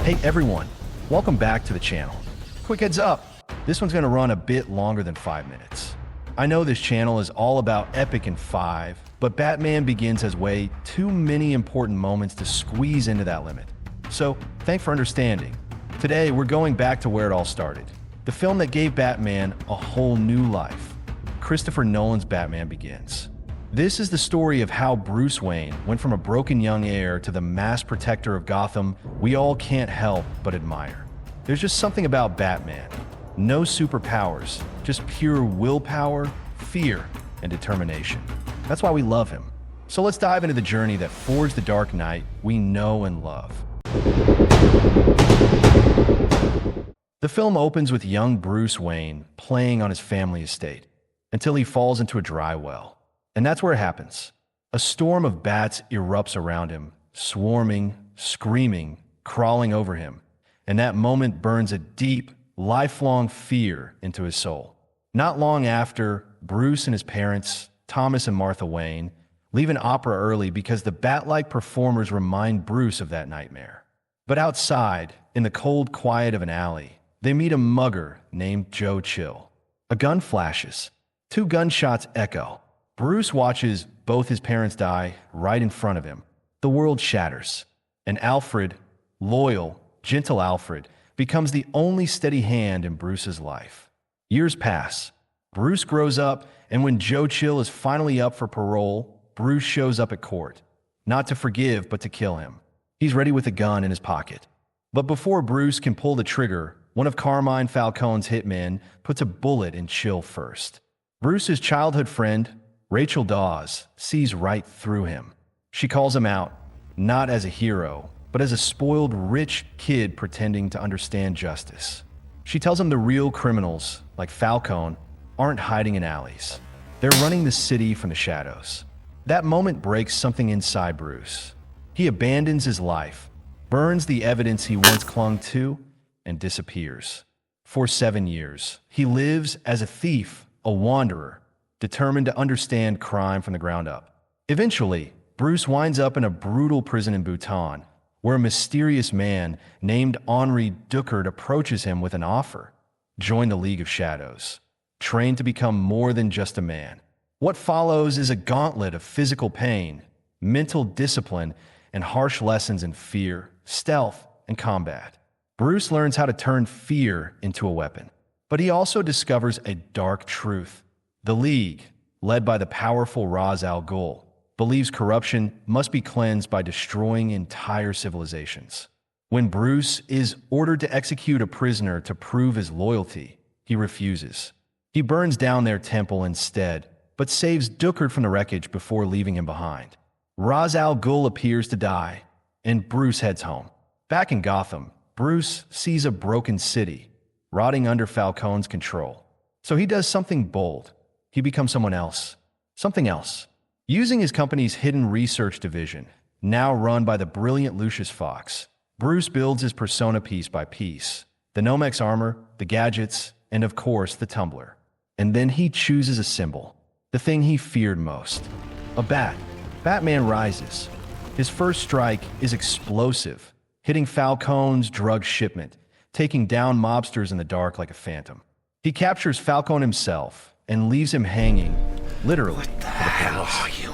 Hey everyone, welcome back to the channel. Quick heads up, this one's going to run a bit longer than 5 minutes. I know this channel is all about epic and 5, but Batman Begins has way too many important moments to squeeze into that limit. So, thanks for understanding. Today, we're going back to where it all started. The film that gave Batman a whole new life. Christopher Nolan's Batman Begins. This is the story of how Bruce Wayne went from a broken young heir to the mass protector of Gotham we all can't help but admire. There's just something about Batman. No superpowers, just pure willpower, fear, and determination. That's why we love him. So let's dive into the journey that forged the Dark Knight we know and love. The film opens with young Bruce Wayne playing on his family estate until he falls into a dry well. And that's where it happens. A storm of bats erupts around him, swarming, screaming, crawling over him. And that moment burns a deep, lifelong fear into his soul. Not long after, Bruce and his parents, Thomas and Martha Wayne, leave an opera early because the bat-like performers remind Bruce of that nightmare. But outside, in the cold quiet of an alley, they meet a mugger named Joe Chill. A gun flashes. 2 gunshots echo. Bruce watches both his parents die right in front of him. The world shatters. And Alfred, loyal, gentle Alfred, becomes the only steady hand in Bruce's life. Years pass. Bruce grows up, and when Joe Chill is finally up for parole, Bruce shows up at court. Not to forgive, but to kill him. He's ready with a gun in his pocket. But before Bruce can pull the trigger, one of Carmine Falcone's hitmen puts a bullet in Chill first. Bruce's childhood friend, Rachel Dawes, sees right through him. She calls him out, not as a hero, but as a spoiled, rich kid pretending to understand justice. She tells him the real criminals, like Falcone, aren't hiding in alleys. They're running the city from the shadows. That moment breaks something inside Bruce. He abandons his life, burns the evidence he once clung to, and disappears. For 7 years, he lives as a thief, a wanderer, determined to understand crime from the ground up. Eventually, Bruce winds up in a brutal prison in Bhutan, where a mysterious man named Henri Duckert approaches him with an offer. Join the League of Shadows, trained to become more than just a man. What follows is a gauntlet of physical pain, mental discipline, and harsh lessons in fear, stealth, and combat. Bruce learns how to turn fear into a weapon. But he also discovers a dark truth. The League, led by the powerful Ra's al Ghul, believes corruption must be cleansed by destroying entire civilizations. When Bruce is ordered to execute a prisoner to prove his loyalty, he refuses. He burns down their temple instead, but saves Duckert from the wreckage before leaving him behind. Ra's al Ghul appears to die, and Bruce heads home. Back in Gotham, Bruce sees a broken city, rotting under Falcone's control. So he does something bold. He becomes someone else. Something else. Using his company's hidden research division, now run by the brilliant Lucius Fox, Bruce builds his persona piece by piece. The Nomex armor, the gadgets, and of course the tumbler. And then he chooses a symbol. The thing he feared most. A bat. Batman rises. His first strike is explosive, hitting Falcone's drug shipment, taking down mobsters in the dark like a phantom. He captures Falcone himself and leaves him hanging, literally. What the hell are you?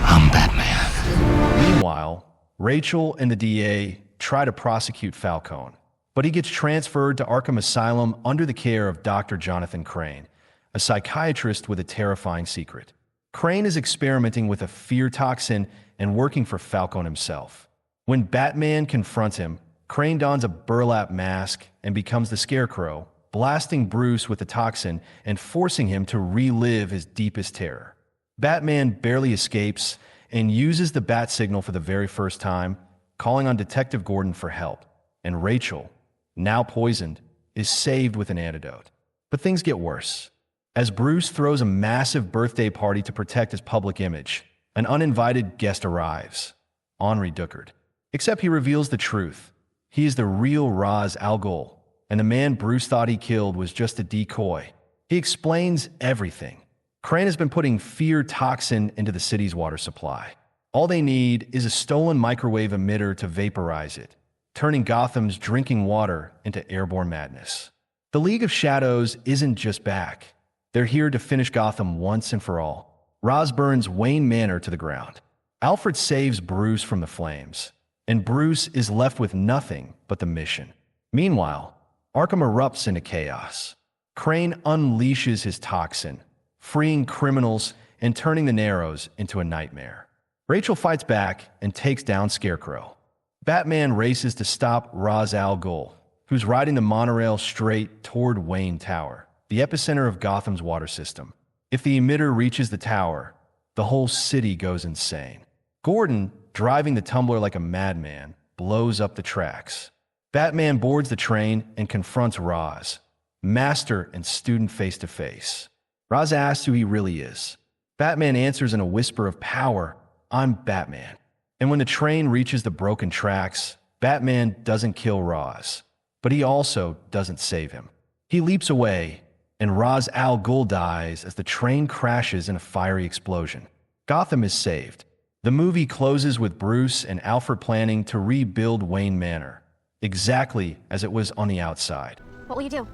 I'm Batman. Meanwhile, Rachel and the DA try to prosecute Falcone, but he gets transferred to Arkham Asylum under the care of Dr. Jonathan Crane, a psychiatrist with a terrifying secret. Crane is experimenting with a fear toxin and working for Falcone himself. When Batman confronts him, Crane dons a burlap mask and becomes the Scarecrow, blasting Bruce with the toxin and forcing him to relive his deepest terror. Batman barely escapes and uses the bat signal for the very first time, calling on Detective Gordon for help. And Rachel, now poisoned, is saved with an antidote. But things get worse. As Bruce throws a massive birthday party to protect his public image, an uninvited guest arrives, Henri Duckert. Except he reveals the truth. He is the real Ra's al Ghul, and the man Bruce thought he killed was just a decoy. He explains everything. Crane has been putting fear toxin into the city's water supply. All they need is a stolen microwave emitter to vaporize it, turning Gotham's drinking water into airborne madness. The League of Shadows isn't just back. They're here to finish Gotham once and for all. Ra's burns Wayne Manor to the ground. Alfred saves Bruce from the flames, and Bruce is left with nothing but the mission. Meanwhile, Arkham erupts into chaos. Crane unleashes his toxin, freeing criminals and turning the Narrows into a nightmare. Rachel fights back and takes down Scarecrow. Batman races to stop Ra's al Ghul, who's riding the monorail straight toward Wayne Tower, the epicenter of Gotham's water system. If the emitter reaches the tower, the whole city goes insane. Gordon, driving the tumbler like a madman, blows up the tracks. Batman boards the train and confronts Ra's, master and student face to face. Ra's asks who he really is. Batman answers in a whisper of power, "I'm Batman." And when the train reaches the broken tracks, Batman doesn't kill Ra's, but he also doesn't save him. He leaps away, and Ra's al Ghul dies as the train crashes in a fiery explosion. Gotham is saved. The movie closes with Bruce and Alfred planning to rebuild Wayne Manor, exactly as it was on the outside. What will you do?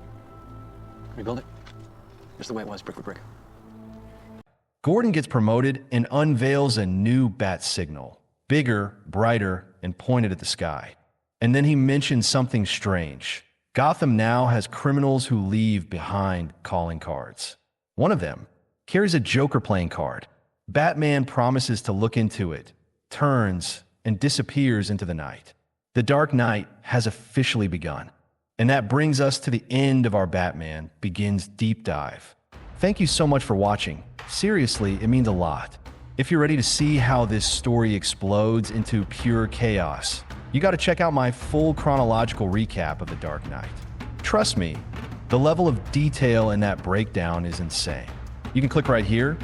Rebuild it. Just the way it was, brick by brick. Gordon gets promoted and unveils a new bat signal, bigger, brighter, and pointed at the sky. And then he mentions something strange. Gotham now has criminals who leave behind calling cards. One of them carries a Joker playing card. Batman promises to look into it, turns, and disappears into the night. The Dark Knight has officially begun. And that brings us to the end of our Batman Begins deep dive. Thank you so much for watching. Seriously, it means a lot. If you're ready to see how this story explodes into pure chaos, you got to check out my full chronological recap of The Dark Knight. Trust me, the level of detail in that breakdown is insane. You can click right here,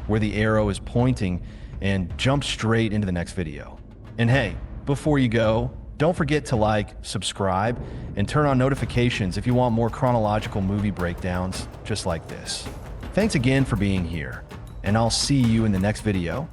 where the arrow is pointing, and jump straight into the next video. And hey, before you go, don't forget to like, subscribe, and turn on notifications if you want more chronological movie breakdowns just like this. Thanks again for being here, and I'll see you in the next video.